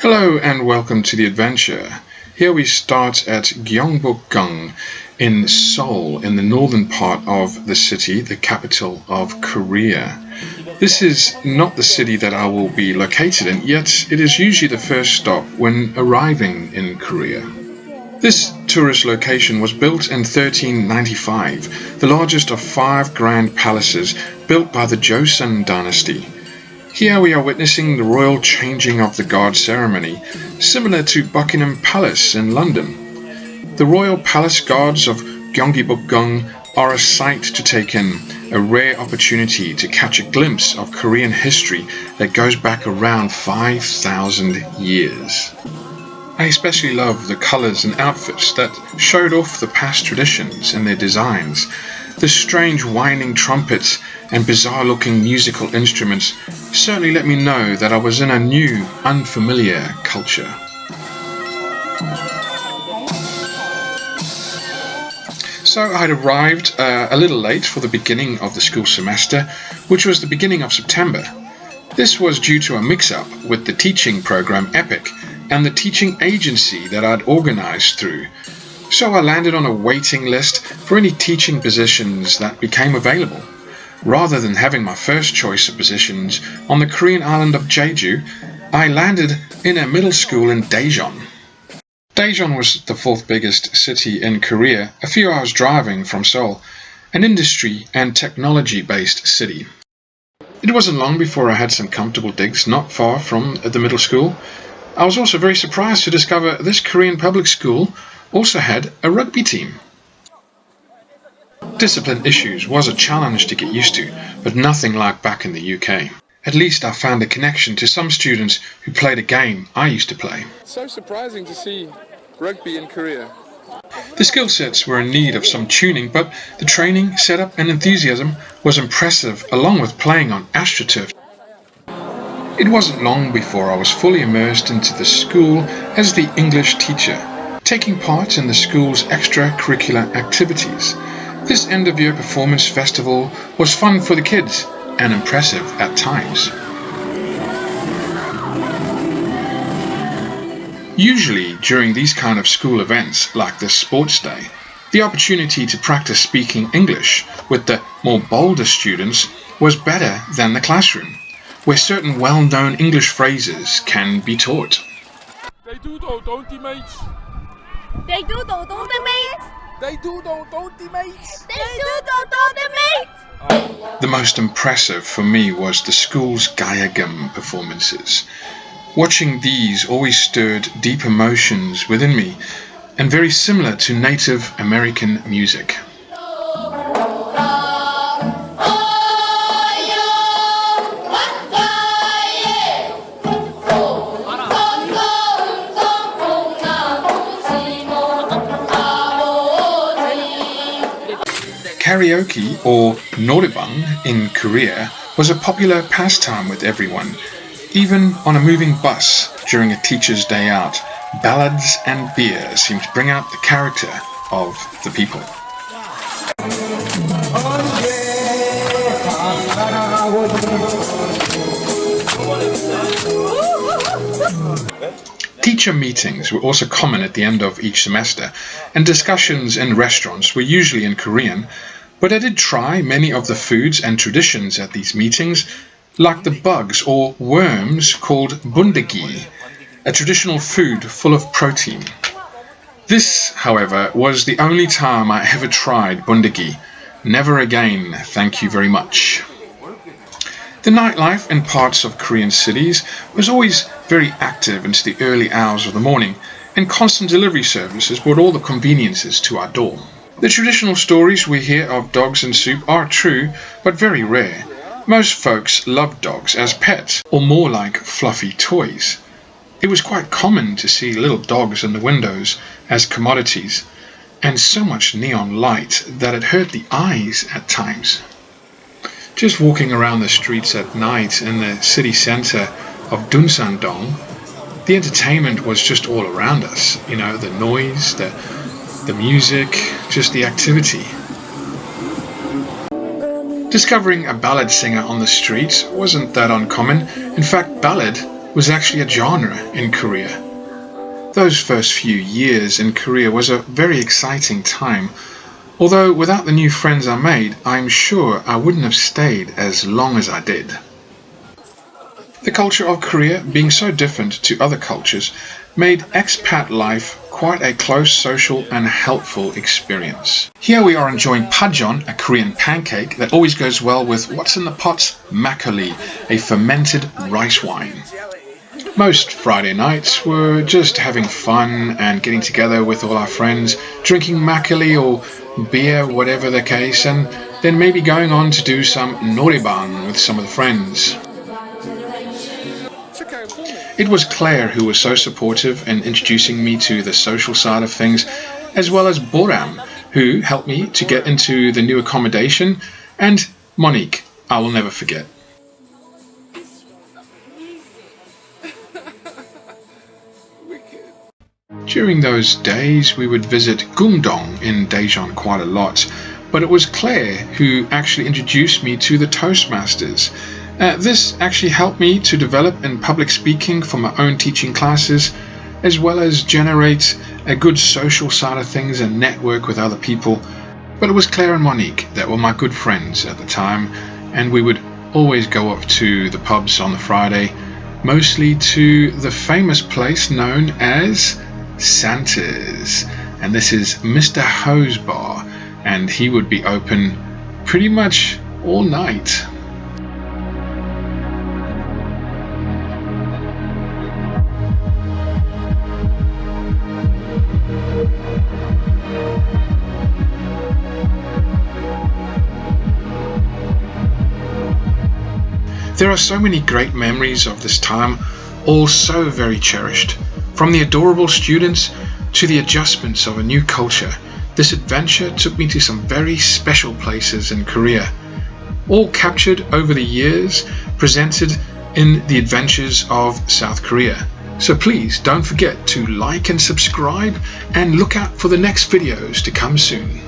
Hello and welcome to the adventure. Here we start at Gyeongbokgung in Seoul, in the northern part of the city, the capital of Korea. This is not the city that I will be located in, yet it is usually the first stop when arriving in Korea. This tourist location was built in 1395, the largest of five grand palaces built by the Joseon dynasty. Here we are witnessing the royal changing of the guard ceremony, similar to Buckingham Palace in London. The Royal Palace Guards of Gyeongbokgung are a sight to take in, a rare opportunity to catch a glimpse of Korean history that goes back around 5,000 years. I especially love the colours and outfits that showed off the past traditions and their designs. The strange whining trumpets and bizarre-looking musical instruments certainly let me know that I was in a new, unfamiliar culture. So I'd arrived a little late for the beginning of the school semester, which was the beginning of September. This was due to a mix-up with the teaching program EPIC and the teaching agency that I'd organised through. So I landed on a waiting list for any teaching positions that became available. Rather than having my first choice of positions on the Korean island of Jeju, I landed in a middle school in Daejeon. Daejeon was the fourth biggest city in Korea, a few hours driving from Seoul, an industry and technology-based city. It wasn't long before I had some comfortable digs not far from the middle school. I was also very surprised to discover this Korean public school also had a rugby team. Discipline issues was a challenge to get used to, but nothing like back in the UK. At least I found a connection to some students who played a game I used to play. So surprising to see rugby in Korea. The skill sets were in need of some tuning, but the training, setup and enthusiasm was impressive, along with playing on AstroTurf. It wasn't long before I was fully immersed into the school as the English teacher, taking part in the school's extracurricular activities. This end-of-year performance festival was fun for the kids and impressive at times. Usually during these kind of school events like this sports day, the opportunity to practice speaking English with the more bolder students was better than the classroom, where certain well-known English phrases can be taught. They do though, don't they, mates? They do though, don't they, mate? They do though, don't they, mates? They do though, don't they, mate? The most impressive for me was the school's Gayagam performances. Watching these always stirred deep emotions within me, and very similar to Native American music. Karaoke, or noraebang in Korea, was a popular pastime with everyone. Even on a moving bus during a teacher's day out, ballads and beer seemed to bring out the character of the people. Teacher meetings were also common at the end of each semester, and discussions in restaurants were usually in Korean, but I did try many of the foods and traditions at these meetings, like the bugs or worms called bundegi, a traditional food full of protein. This, however, was the only time I ever tried bundegi. Never again, thank you very much. The nightlife in parts of Korean cities was always very active into the early hours of the morning, and constant delivery services brought all the conveniences to our door. The traditional stories we hear of dogs in soup are true, but very rare. Most folks loved dogs as pets, or more like fluffy toys. It was quite common to see little dogs in the windows as commodities, and so much neon light that it hurt the eyes at times. Just walking around the streets at night in the city centre of Dunsan-dong, the entertainment was just all around us. You know, the noise, the music, just the activity. Discovering a ballad singer on the street wasn't that uncommon. In fact, ballad was actually a genre in Korea. Those first few years in Korea was a very exciting time. Although without the new friends I made, I'm sure I wouldn't have stayed as long as I did. The culture of Korea, being so different to other cultures, made expat life quite a close social and helpful experience. Here we are enjoying pajeon, a Korean pancake that always goes well with what's in the pot? Makgeolli, a fermented rice wine. Most Friday nights were just having fun and getting together with all our friends, drinking makgeolli or beer, whatever the case, and then maybe going on to do some noraebang with some of the friends. It was Claire who was so supportive in introducing me to the social side of things, as well as Boram, who helped me to get into the new accommodation, and Monique, I will never forget. During those days we would visit Gumdong in Daejeon quite a lot, but it was Claire who actually introduced me to the Toastmasters. This actually helped me to develop in public speaking for my own teaching classes, as well as generate a good social side of things and network with other people. But it was Claire and Monique that were my good friends at the time, and we would always go up to the pubs on the Friday, mostly to the famous place known as Santa's. And this is Mr. Ho's Bar, and he would be open pretty much all night. There are so many great memories of this time, all so very cherished. From the adorable students to the adjustments of a new culture, this adventure took me to some very special places in Korea, all captured over the years, presented in the adventures of South Korea. So please don't forget to like and subscribe, and look out for the next videos to come soon.